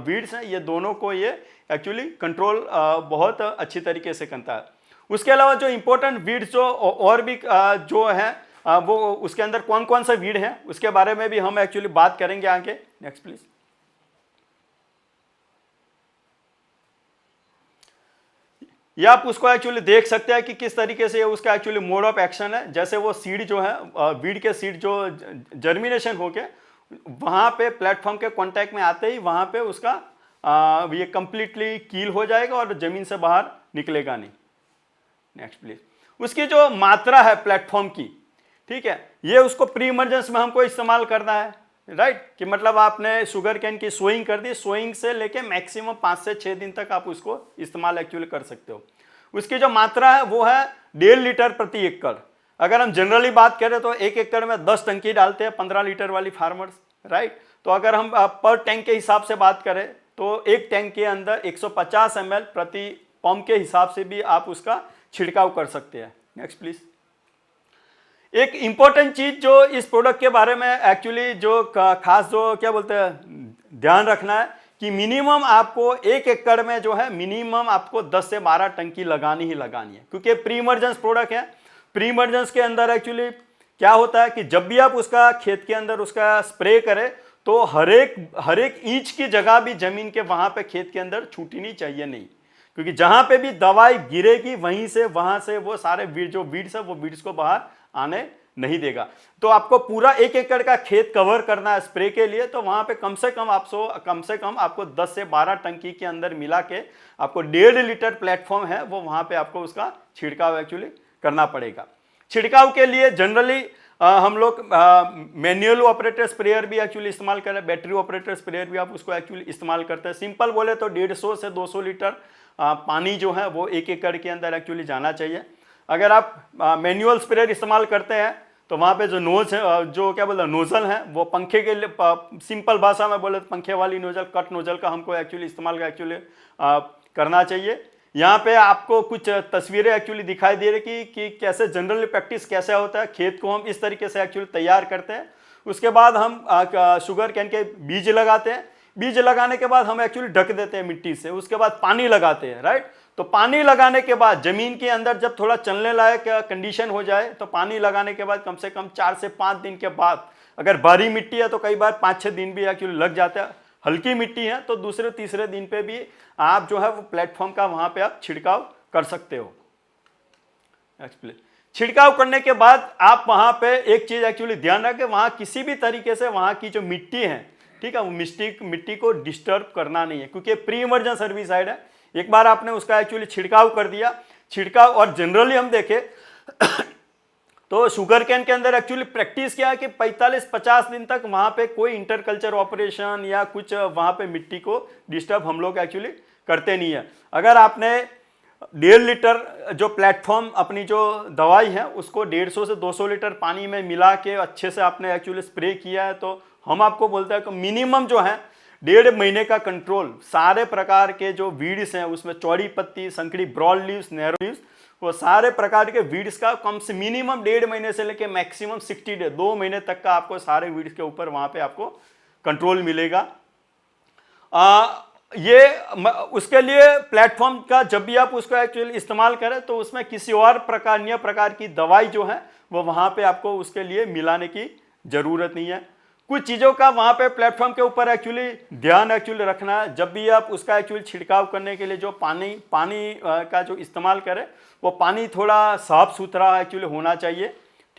वीड्स हैं, ये दोनों को ये एक्चुअली कंट्रोल बहुत अच्छी तरीके से करता है। उसके अलावा जो इम्पोर्टेंट वीड्स जो और भी जो हैं वो उसके अंदर कौन कौन सा वीड है उसके बारे में भी हम एक्चुअली बात करेंगे आगे। Next please. या आप उसको एक्चुअली देख सकते हैं कि किस तरीके से उसका एक्चुअली मोड ऑफ एक्शन है। जैसे वो सीड जो है, वीड के सीड जो जर्मिनेशन होके वहाँ पे प्लेटफॉर्म के कांटेक्ट में आते ही वहाँ पे उसका ये कंप्लीटली कील हो जाएगा और ज़मीन से बाहर निकलेगा नहीं। Next please. उसकी जो मात्रा है प्लेटफॉर्म की, ठीक है, ये उसको प्री इमरजेंस में हमको इस्तेमाल करना है, राइट, कि मतलब आपने शुगर कैन की सोइंग कर दी, सोइंग से लेके मैक्सिमम 5 से 6 दिन तक आप उसको इस्तेमाल एक्चुअली कर सकते हो। उसकी जो मात्रा है वो है 1.5 लीटर प्रति एकड़। अगर हम जनरली बात करें तो 1 एकड़ में 10 टंकी डालते हैं 15 लीटर वाली फार्मर्स, राइट। तो अगर हम पर टैंक के हिसाब से बात करें तो एक टैंक के अंदर 150 ml प्रति पंप के हिसाब से भी आप उसका छिड़काव कर सकते हैं। Next please. एक इंपॉर्टेंट चीज जो इस प्रोडक्ट के बारे में एक्चुअली जो खास जो क्या बोलते हैं ध्यान रखना है कि मिनिमम आपको 1 एकड़ में जो है मिनिमम आपको 10 से 12 टंकी लगानी ही लगानी है, क्योंकि प्री इमरजेंस प्रोडक्ट है। प्री इमरजेंस के अंदर एक्चुअली क्या होता है कि जब भी आप उसका खेत के अंदर उसका स्प्रे करें तो हर एक इंच की जगह भी जमीन के वहां पे खेत के अंदर छूटनी चाहिए नहीं, क्योंकि जहां पे भी दवाई गिरेगी वहां से वो सारे जो वीड्स है वो वीड्स को बाहर आने नहीं देगा। तो आपको पूरा 1 एकड़ का खेत कवर करना है स्प्रे के लिए, तो वहां पे कम से कम आपको 10 से 12 टंकी के अंदर मिला के आपको 1.5 लीटर प्लेटफॉर्म है वो वहां पे आपको उसका छिड़काव एक्चुअली करना पड़ेगा। छिड़काव के लिए जनरली हम लोग मैनुअल ऑपरेटर स्प्रेयर भी एक्चुअली इस्तेमाल कर रहे हैं, बैटरी ऑपरेटर स्प्रेयर भी आप उसको एक्चुअली इस्तेमाल करते हैं। सिंपल बोले तो 150 से 200 लीटर पानी जो है वो 1 एकड़ के अंदर एक्चुअली जाना चाहिए। अगर आप मैनुअल स्प्रेयर इस्तेमाल करते हैं तो वहाँ पे जो नोजल है वो पंखे के लिए, सिंपल भाषा में बोले तो पंखे वाली नोजल, कट नोजल का हमको एक्चुअली इस्तेमाल करना चाहिए। यहाँ पे आपको कुछ तस्वीरें एक्चुअली दिखाई दे रही कि कैसे जनरली प्रैक्टिस कैसे होता है। खेत को हम इस तरीके से एक्चुअली तैयार करते हैं, उसके बाद हम शुगर कैन के बीज लगाते हैं। बीज लगाने के बाद हम एक्चुअली ढक देते हैं मिट्टी से, उसके बाद पानी लगाते हैं, राइट। तो पानी लगाने के बाद जमीन के अंदर जब थोड़ा चलने लायक कंडीशन हो जाए तो पानी लगाने के बाद कम से कम 4 से 5 दिन के बाद, अगर भारी मिट्टी है तो कई बार 5-6 दिन भी एक्चुअली लग जाता है। हल्की मिट्टी है तो दूसरे तीसरे दिन पे भी आप जो है वो प्लेटफॉर्म का वहां पे आप छिड़काव कर सकते हो। छिड़काव करने के बाद आप वहां पे एक चीज एक्चुअली ध्यान रखें, वहां किसी भी तरीके से वहां की जो मिट्टी है, ठीक है, वो मिट्टी को डिस्टर्ब करना नहीं है, क्योंकि प्री इमर्जेंस सर्विसाइड है। एक बार आपने उसका एक्चुअली छिड़काव कर दिया, छिड़काव, और जनरली हम देखें तो शुगर कैन के अंदर एक्चुअली प्रैक्टिस क्या है कि 45-50 दिन तक वहां पे कोई इंटरकल्चर ऑपरेशन या कुछ वहां पे मिट्टी को डिस्टर्ब हम लोग एक्चुअली करते नहीं है। अगर आपने 1.5 लीटर जो प्लेटफॉर्म अपनी जो दवाई है उसको 150 से 200 लीटर पानी में मिला के अच्छे से आपने एक्चुअली स्प्रे किया है, तो हम आपको बोलते हैं कि मिनिमम जो है 1.5 महीने का कंट्रोल सारे प्रकार के जो वीड्स हैं उसमें चौड़ी पत्ती, संकड़ी, ब्रॉड लीव्स, नैरो लीव्स, वो सारे प्रकार के वीड्स का कम से मिनिमम 1.5 महीने से लेके मैक्सिमम 60 डे 2 महीने तक का आपको सारे वीड्स के ऊपर वहां पे आपको कंट्रोल मिलेगा। उसके लिए प्लेटफॉर्म का जब भी आप उसको एक्चुअली इस्तेमाल करें तो उसमें किसी और अन्य प्रकार की दवाई जो है वो वहां पे आपको उसके लिए मिलाने की जरूरत नहीं है। कुछ चीज़ों का वहाँ पे प्लेटफॉर्म के ऊपर एक्चुअली ध्यान एक्चुअली रखना है। जब भी आप उसका एक्चुअली छिड़काव करने के लिए जो पानी का जो इस्तेमाल करें वो पानी थोड़ा साफ सुथरा एक्चुअली होना चाहिए,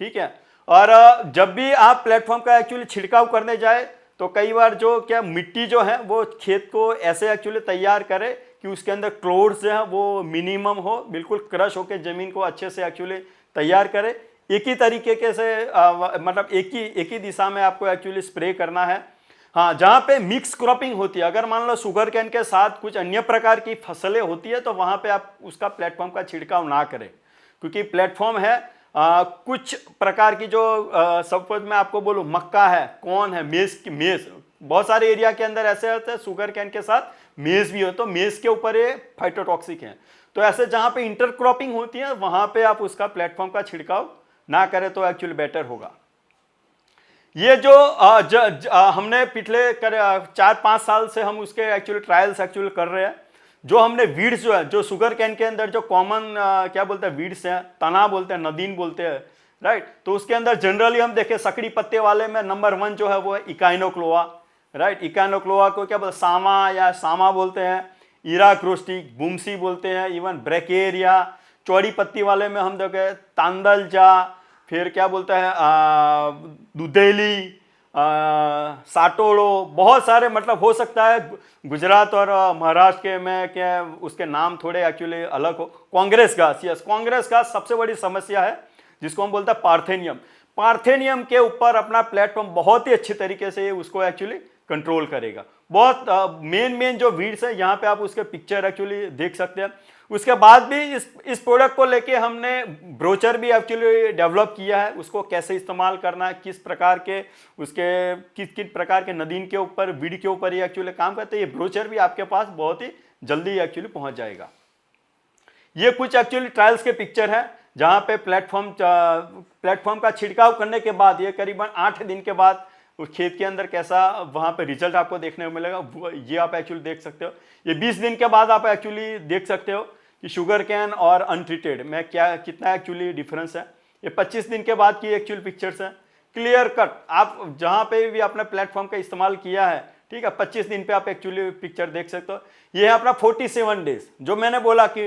ठीक है। और जब भी आप प्लेटफॉर्म का एक्चुअली छिड़काव करने जाए तो कई बार जो क्या मिट्टी जो है वो खेत को ऐसे एक्चुअली तैयार करे कि उसके अंदर क्लोर्स जो है वो मिनिमम हो, बिल्कुल क्रश होकर ज़मीन को अच्छे से एक्चुअली तैयार करे। एक ही तरीके से मतलब एक ही दिशा में आपको एक्चुअली स्प्रे करना है। हाँ, जहाँ पे मिक्स क्रॉपिंग होती है, अगर मान लो शुगर कैन के साथ कुछ अन्य प्रकार की फसलें होती है तो वहाँ पे आप उसका प्लेटफॉर्म का छिड़काव ना करें, क्योंकि प्लेटफॉर्म है कुछ प्रकार की जो सपोज मैं आपको बोलूँ मक्का है, कॉर्न है, मेज, बहुत सारे एरिया के अंदर ऐसे होते हैं शुगर कैन के साथ मेज भी हो, तो मेज के ऊपर ये फाइटोटॉक्सिक है। तो ऐसे जहाँ पे इंटरक्रॉपिंग होती है वहाँ पे आप उसका प्लेटफॉर्म का छिड़काव ना करें तो एक्चुअली बेटर होगा। ये जो हमने पिछले 4-5 साल से हम उसके एक्चुअली ट्रायल्स एक्चुअली कर रहे हैं। जो हमने वीड्स जो है, जो शुगर कैन के अंदर जो कॉमन क्या बोलते हैं वीड्स हैं, तना बोलते हैं, नदीन बोलते हैं, राइट। तो उसके अंदर जनरली हम देखें सकड़ी पत्ते वाले में नंबर 1 जो है वो है इकाइनोक्लोआ, राइट। इकाइनोक्लोआ को क्या बोलते हैं, सामा या सामा बोलते हैं, इराक्रोस्टिक, बुमसी बोलते हैं, इवन ब्रैकेरिया। चौड़ी पत्ती वाले में हम देखें तांदलजा, फिर क्या बोलता है दुधेली, साटोड़ो, बहुत सारे, मतलब हो सकता है गुजरात और महाराष्ट्र के में क्या उसके नाम थोड़े एक्चुअली अलग हो। कांग्रेस घास, यस, कांग्रेस घास सबसे बड़ी समस्या है जिसको हम बोलते हैं पार्थेनियम। पार्थेनियम के ऊपर अपना प्लेटफॉर्म बहुत ही अच्छे तरीके से उसको एक्चुअली कंट्रोल करेगा। बहुत मेन जो वीड्स है यहाँ पे आप उसके पिक्चर एक्चुअली देख सकते हैं। उसके बाद भी इस प्रोडक्ट को लेके हमने ब्रोचर भी एक्चुअली डेवलप किया है, उसको कैसे इस्तेमाल करना है, किस प्रकार के उसके किस प्रकार के नदीन के ऊपर, वीड के ऊपर ये एक्चुअली काम करते हैं। ये ब्रोचर भी आपके पास बहुत ही जल्दी एक्चुअली पहुंच जाएगा। ये कुछ एक्चुअली ट्रायल्स के पिक्चर है जहाँ पे प्लेटफॉर्म का छिड़काव करने के बाद ये करीबन 8 दिन के बाद उस खेत के अंदर कैसा वहाँ पे रिजल्ट आपको देखने को मिलेगा, ये आप एक्चुअली देख सकते हो। ये 20 दिन के बाद आप एक्चुअली देख सकते हो कि शुगर कैन और अनट्रीटेड में कितना एक्चुअली डिफरेंस है। ये 25 दिन के बाद की एक्चुअल पिक्चर्स हैं। क्लियर कट, आप जहाँ पे भी आपने प्लेटफॉर्म का इस्तेमाल किया है, ठीक है, 25 दिन पे आप एक्चुअली पिक्चर देख सकते हो। ये है अपना 47 डेज, जो मैंने बोला कि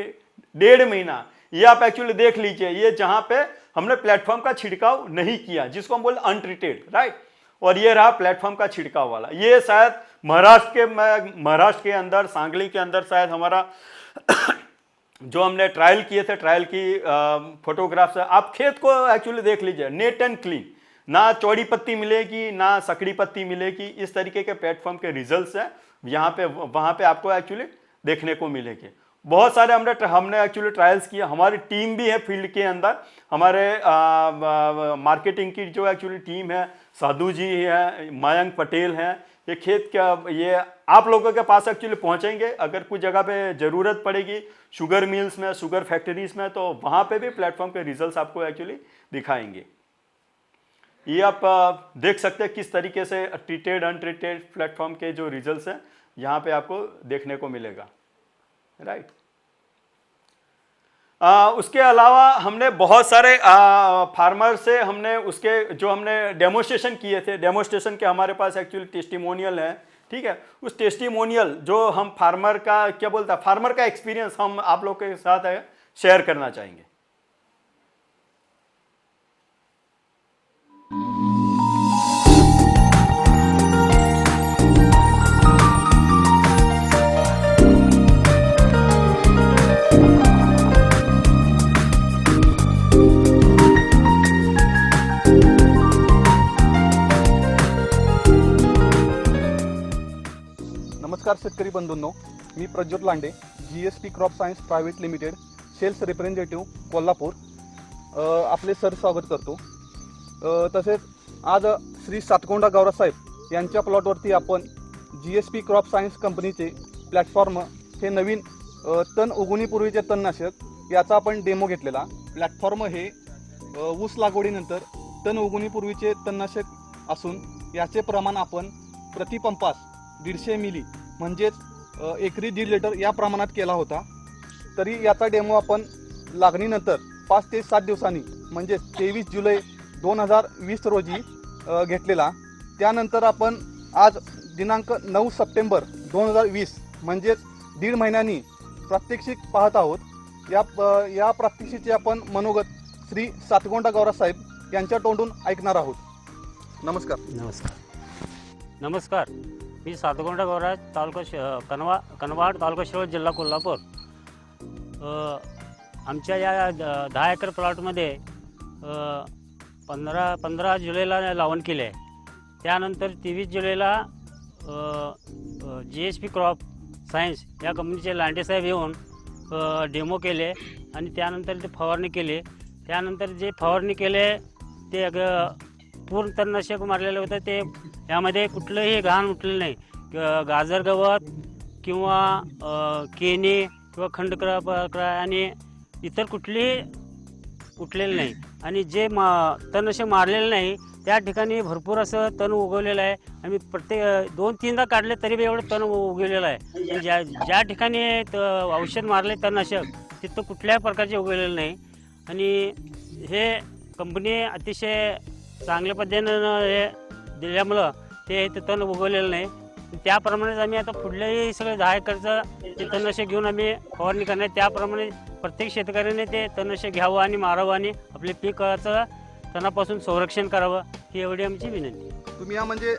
1.5 महीना, ये आप एक्चुअली देख लीजिए, ये जहाँ पे हमने प्लेटफॉर्म का छिड़काव नहीं किया, जिसको हम बोलते अनट्रीटेड, राइट। और ये रहा प्लेटफॉर्म का छिड़काव वाला। ये शायद महाराष्ट्र के अंदर, सांगली के अंदर शायद हमारा जो हमने ट्रायल किए थे, ट्रायल की फोटोग्राफ्स है। आप खेत को एक्चुअली देख लीजिए, नेट एंड क्लीन, ना चौड़ी पत्ती मिलेगी ना सकड़ी पत्ती मिलेगी। इस तरीके के प्लेटफॉर्म के रिजल्ट्स हैं यहाँ पे, वहाँ पे आपको एक्चुअली देखने को मिलेंगे। बहुत सारे हमने एक्चुअली ट्रायल्स किए, हमारी टीम भी है फील्ड के अंदर, हमारे मार्केटिंग की जो एक्चुअली टीम है, साधु जी है, मयंक पटेल हैं, ये खेत का, ये आप लोगों के पास एक्चुअली पहुंचेंगे। अगर कुछ जगह पे ज़रूरत पड़ेगी शुगर मिल्स में, शुगर फैक्ट्रीज में, तो वहाँ पे भी प्लेटफॉर्म के रिजल्ट्स आपको एक्चुअली दिखाएंगे। ये आप देख सकते हैं किस तरीके से ट्रीटेड अनट्रीटेड प्लेटफॉर्म के जो रिजल्ट्स हैं यहाँ पे आपको देखने को मिलेगा, राइट। उसके अलावा हमने बहुत सारे फार्मर से हमने उसके जो हमने डेमोस्ट्रेशन किए थे, डेमोस्ट्रेशन के हमारे पास एक्चुअली टेस्टिमोनियल है, ठीक है। उस टेस्टिमोनियल जो हम फार्मर का क्या बोलता है, फार्मर का एक्सपीरियंस हम आप लोग के साथ शेयर करना चाहेंगे। नमस्कार शेतकरी बंधूंनो, मी Prajyot Lande, GSP crop science private limited sales representative Kolhapur आपले सर स्वागत करतो। तसेच आज श्री सातकोंडा गौरासाहेब यांच्या प्लॉटवरती आपण GSP क्रॉप सायन्स कंपनीचे प्लॅटफॉर्म हे नवीन तण उगवणीपूर्वीचे तणनाशक याचा आपण डेमो घेतलेला। प्लॅटफॉर्म हे ऊस लागवडीनंतर तण उगवणीपूर्वीचे तणनाशक असून याचे प्रमाण आपण प्रतिपंपास 150 मिली म्हणजेच एकरी 1.5 लिटर या प्रमाणात केला होता। तरी याचा डेमो आपण लागणीनंतर 5 ते 7 दिवसांनी म्हणजे 23 जुलै 2020 रोजी घेतलेला। त्यानंतर आपण आज दिनांक 9 सप्टेंबर 2020 म्हणजेच 1.5 महिन्यांनी प्रात्यक्षिक पाहत आहोत। या प्रात्यक्षिकाचे आपण मनोगत श्री सातकोंडा गौरासाहेब यांच्या तोंडून ऐकणार आहोत। नमस्कार। नमस्कार, मी सातकोंडा गौराज, तालुका कनवाड, तालुका शिरोळ, जिल्हा कोल्हापूर। आमच्या या 10 एकर प्लॉटमध्ये 15 जुलैला लावण केले आहे। त्यानंतर 23 जुलैला GSP क्रॉप सायन्स या कंपनीचे लांडे साहेब येऊन डेमो केले आणि त्यानंतर ते फवारणी केली। त्यानंतर जे फवारणी केले ते पूर्ण तणनाशक मारलेले होते, ते यामध्ये कुठलंही घाण उठलेलं नाही, गाजर गवत किंवा केनी किंवा खंडकर आणि इतर कुठलेही उठलेलं नाही। आणि जे तणनाशक मारलेलं नाही त्या ठिकाणी भरपूर असं तण उगवलेलं आहे। आम्ही प्रत्येक 2-3दा काढले तरी बी एवढं तण उगवलेलं आहे। ज्या ठिकाणी औषध मारले तणनाशक तिथं कुठल्याही प्रकारचे उगवलेलं नाही। आणि हे कंपनी अतिशय चांगल्या पद्धतीनं हे दिल्यामुळं ते तण उगवलेलं नाही। त्याप्रमाणेच आम्ही आता पुढल्याही सगळे 10 एकरचं ते तणनाशक घेऊन आम्ही फवारणी करणार। त्याप्रमाणे प्रत्येक शेतकऱ्याने ते तणनाशक घ्यावं आणि मारावं आणि आपले पिकाचं तणापासून संरक्षण करावं, ही एवढी आमची विनंती। तुम्ही या म्हणजे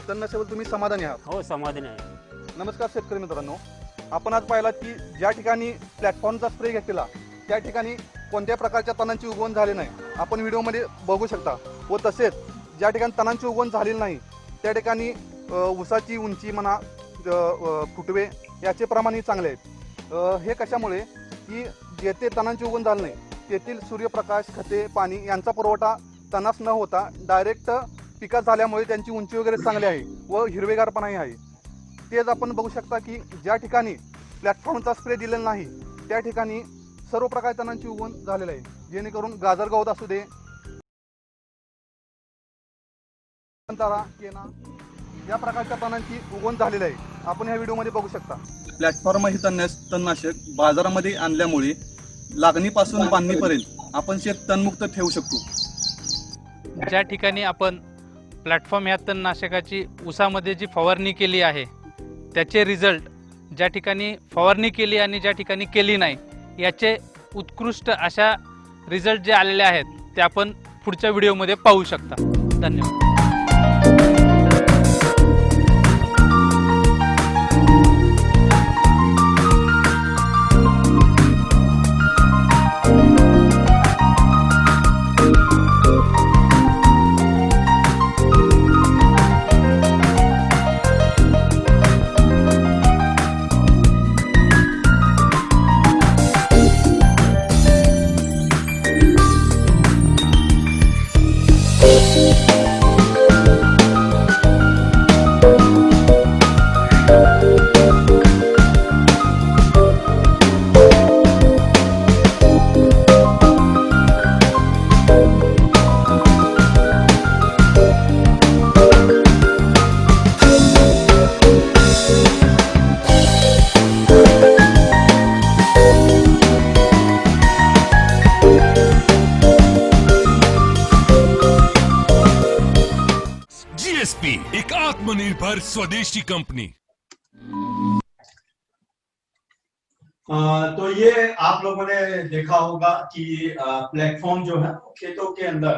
तणनाशकावर तुम्ही समाधानी आहात? हो, समाधानी आहे। नमस्कार शेतकरी मित्रांनो, आपण आज पाहिला की ज्या ठिकाणी प्लॅटफॉर्मचा स्प्रे घेतलेला त्या ठिकाणी कोणत्या प्रकारच्या तणांची उगवण झाली नाही, आपण व्हिडिओमध्ये बघू शकता। व तसेच ज्या ठिकाणी तणांची उगवण झालेली नाही त्या ठिकाणी ऊसाची उंची म्हणा, फुटवे याचे प्रमाणही चांगले आहेत। हे कशामुळे की जेथे तणांची उगवण झाली नाही तेथील सूर्यप्रकाश, खते, पाणी यांचा पुरवठा तणास न होता डायरेक्ट पिकात झाल्यामुळे त्यांची उंची वगैरे चांगली आहे व हिरवेगारपणाही आहे। तेच आपण बघू शकता की ज्या ठिकाणी प्लॅटफॉर्मचा स्प्रे दिलेला नाही त्या ठिकाणी सर्व प्रकारच्या तणांची उगवण झालेली आहे, जेणेकरून गाजर गवत असू दे, केना या प्रकारच्या तणांची उगवण झालेली आहे, आपण या व्हिडिओमध्ये बघू शकता। प्लॅटफॉर्म हे तणनाशक बाजारामध्ये आणल्यामुळे लागणीपासून बांधणीपर्यंत आपण शेत तणमुक्त ठेवू शकतो। ज्या ठिकाणी आपण प्लॅटफॉर्म ह्या तणनाशकाची ऊसामध्ये जी फवारणी केली आहे त्याचे रिझल्ट ज्या ठिकाणी फवारणी केली आणि ज्या ठिकाणी केली नाही याचे उत्कृष्ट अशा रिझल्ट जे आलेले आहेत ते आपण पुढच्या व्हिडिओमध्ये पाहू शकता. धन्यवाद. जीएसपी एक आत्मनिर्भर स्वदेशी कंपनी. तो ये आप लोगों ने देखा होगा कि प्लेटफॉर्म जो है खेतों के अंदर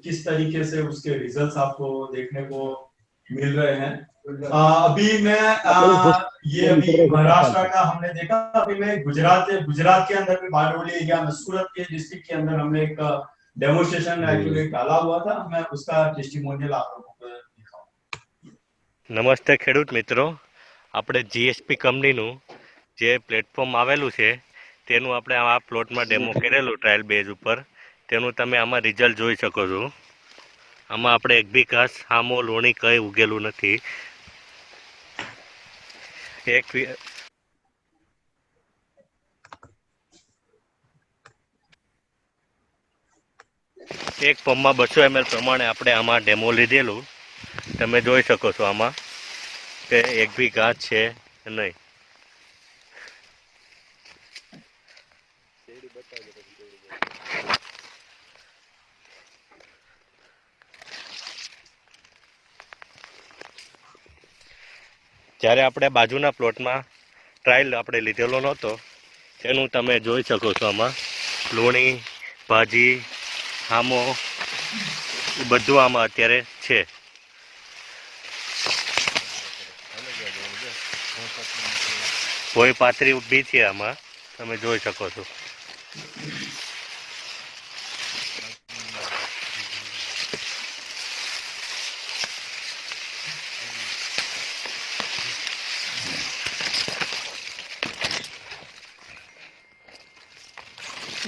किस तरीके से उसके रिजल्ट्स आपको देखने को मिल रहे हैं. अभी मैं अभी महाराष्ट्र का हमने देखा. अभी मैं गुजरात के अंदर भी बारडोली एरिया में सूरत के डिस्ट्रिक्ट के अंदर हमने एक डेमोन्स्ट्रेशन एक्चुअली डाला हुआ था. मैं उसका टेस्टिमोनियल आप लोगों को दिखाऊं. નમસ્તે ખેડૂત મિત્રો, આપણે જીએસપી કંપનીનું જે પ્લેટફોર્મ આવેલું છે તેનું આપણે આ પ્લોટમાં ડેમો કરેલું ટ્રાયલ બેઝ ઉપર. તેનું તમે આમાં રિઝલ્ટ જોઈ શકો છો. આમાં આપણે એક બી ઘાસ સામો લોણી કંઈ ઉગેલું નથી. એક પંપમાં 200 ml પ્રમાણે આપણે આમાં ડેમો લીધેલું. તમે જોઈ શકો છો આમાં કે એક બી ઘાસ છે નહીં. જ્યારે આપણે બાજુના પ્લોટમાં ટ્રાયલ આપણે લીધેલો નહોતો તેનું તમે જોઈ શકો છો આમાં લોણી ભાજી હામો એ બધું આમાં અત્યારે છે. કોઈ પાથરી ઊભી છે આમાં તમે જોઈ શકો છો.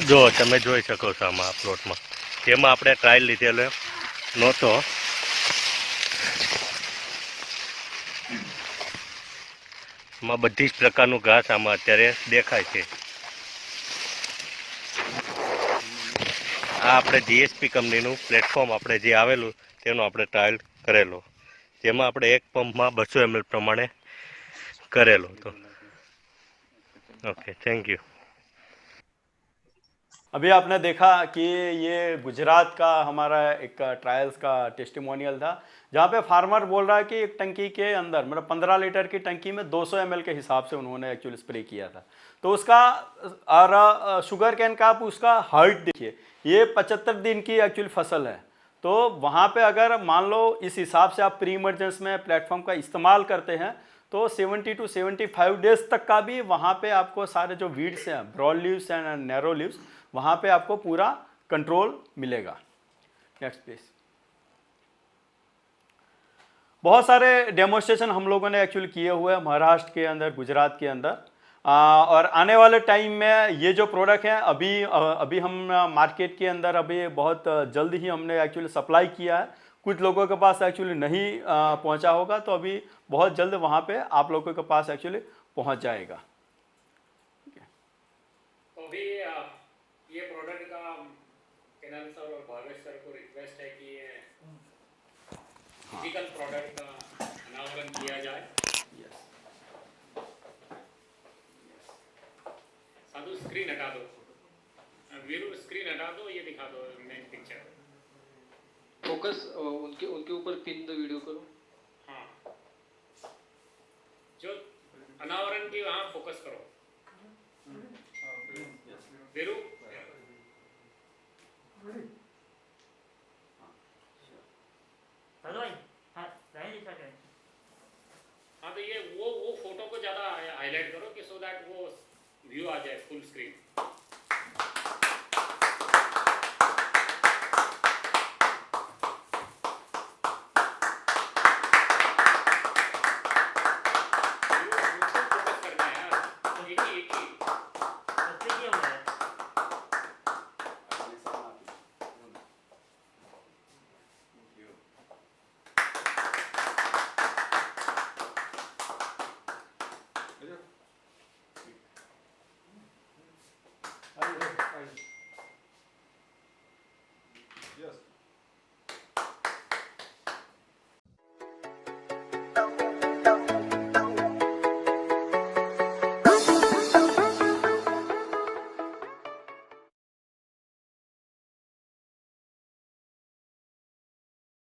જો તમે જોઈ શકો છો આમાં પ્લોટમાં જેમાં આપણે ટ્રાયલ લીધેલો નહોતો. આમાં બધી જ પ્રકારનું ઘાસ આમાં અત્યારે દેખાય છે. આ આપણે જીએસપી કંપનીનું પ્લેટફોર્મ આપણે જે આવેલું તેનો આપણે ટ્રાયલ કરેલો, જેમાં આપણે એક પંપમાં 200 ml પ્રમાણે કરેલો હતો. Okay, thank you. अभी आपने देखा कि ये गुजरात का हमारा एक ट्रायल्स का टेस्टिमोनियल था, जहाँ पे फार्मर बोल रहा है कि एक टंकी के अंदर मतलब 15 लीटर की टंकी में 200 ml के हिसाब से उन्होंने एक्चुअली स्प्रे किया था. तो उसका और शुगर कैन का आप उसका हाइट देखिए, ये 75 दिन की एक्चुअली फसल है. तो वहाँ पे अगर मान लो इस हिसाब से आप प्री इमरजेंस में प्लेटफॉर्म का इस्तेमाल करते हैं तो 70 to 75 डेज तक का भी वहाँ पे आपको सारे जो वीड्स हैं, broad leaves and narrow leaves, वहाँ पे आपको पूरा कंट्रोल मिलेगा. Next please. बहुत सारे डेमोन्स्ट्रेशन हम लोगों ने एक्चुअली किए हुए हैं महाराष्ट्र के अंदर, गुजरात के अंदर. और आने वाले टाइम में ये जो प्रोडक्ट हैं अभी हम मार्केट के अंदर अभी बहुत जल्द ही हमने एक्चुअली सप्लाई किया है. कुछ लोगों के पास एक्चुअली नहीं पहुंचा होगा, तो अभी बहुत जल्द वहाँ पे आप लोगों के पास एक्चुअली पहुंच जाएगा. तो अभी ये प्रोडक्ट का केनल सर और भावेश सर को रिक्वेस्ट है कि फिजिकल प्रोडक्ट का अनावरण किया जाए. साधु स्क्रीन हटा दो, वीरू स्क्रीन हटा दो, ये दिखा दो. पिक्चर। फोकस उनके उनके ऊपर पिन द वीडियो करो। हाँ, जो अनावरण की वहां फोकस करो। वीरू, चलो भाई, हाँ नहीं दिखा क्या? हाँ तो ये वो फोटो को ज्यादा हाईलाइट करो कि सो दैट वो व्यू आ जाए फुल स्क्रीन।